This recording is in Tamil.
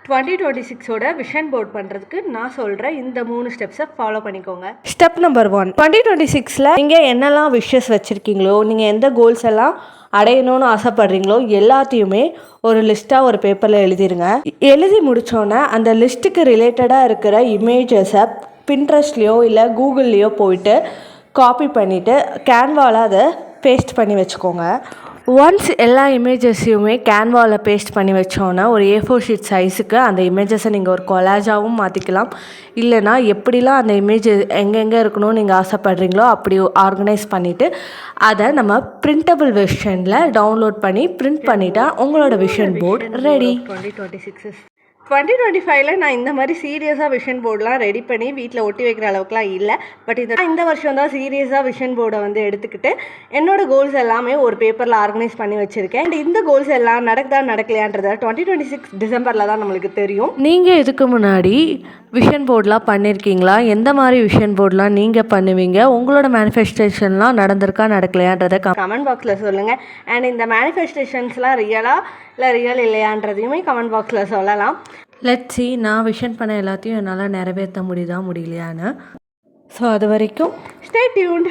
2026ஓட விஷன் போர்ட் பண்ணுறதுக்கு நான் சொல்கிற இந்த 3 ஸ்டெப்ஸை ஃபாலோ பண்ணிக்கோங்க. ஸ்டெப் நம்பர் 1, 2026ல் நீங்கள் என்னெல்லாம் விஷஸ் வச்சுருக்கீங்களோ, நீங்கள் எந்த கோல்ஸ் எல்லாம் அடையணும்னு ஆசைப்படுறீங்களோ எல்லாத்தையுமே ஒரு லிஸ்ட்டாக ஒரு பேப்பரில் எழுதிடுங்க. எழுதி முடித்தோன்னே அந்த லிஸ்ட்டுக்கு ரிலேட்டடாக இருக்கிற இமேஜஸை பின்ட்ரெஸ்ட்லேயோ இல்லை கூகுள்லேயோ போயிட்டு காப்பி பண்ணிவிட்டு கேன்வாவில் அதை பேஸ்ட் பண்ணி வச்சுக்கோங்க. ஒன்ஸ் எல்லா இமேஜஸையுமே கேன்வாவில் பேஸ்ட் பண்ணி வச்சோன்னா ஒரு A4 ஷீட் சைஸுக்கு அந்த இமேஜஸை நீங்கள் ஒரு கொலாஜாகவும் மாற்றிக்கலாம். இல்லைனா எப்படிலாம் அந்த இமேஜ் எங்கெங்கே இருக்கணும்னு நீங்கள் ஆசைப்படுறீங்களோ அப்படி ஆர்கனைஸ் பண்ணிவிட்டு அதை நம்ம பிரிண்டபிள் வெர்ஷனில் டவுன்லோட் பண்ணி பிரிண்ட் பண்ணிட்டா உங்களோட விஷன் போர்டு ரெடி. 2025ல் நான் இந்த மாதிரி சீரியஸாக விஷன் போர்டெலாம் ரெடி பண்ணி வீட்டில் ஒட்டி வைக்கிற அளவுக்குலாம் இல்லை. பட் இந்த வருஷம் தான் சீரியஸாக விஷன் போர்டை வந்து எடுத்துக்கிட்டு என்னோடய கோல்ஸ் எல்லாமே ஒரு பேப்பரில் ஆர்கனைஸ் பண்ணி வச்சுருக்கேன். அண்ட் இந்த கோல்ஸ் எல்லாம் நடக்கலையான்றதை 2026 டிசம்பரில் தான் நம்மளுக்கு தெரியும். நீங்கள் இதுக்கு முன்னாடி விஷன் போர்டெலாம் பண்ணியிருக்கீங்களா? எந்த மாதிரி விஷன் போர்டெலாம் நீங்கள் பண்ணுவீங்க? உங்களோட மேனிஃபெஸ்டேஷன்லாம் நடந்திருக்கா நடக்கலையான்றதை கமெண்ட் பாக்ஸில் சொல்லுங்கள். அண்ட் இந்த மேனிஃபெஸ்டேஷன்ஸ்லாம் ரியல் இல்லையான்றதையுமே கமெண்ட் பாக்ஸில் சொல்லலாம். லெட்ஸ் see நான் விஷன் பண்ண எல்லாத்தையும் என்னால் நிறைவேற்ற முடியலையான்னு. ஸோ அது வரைக்கும் ஸ்டே டியூன்ட்.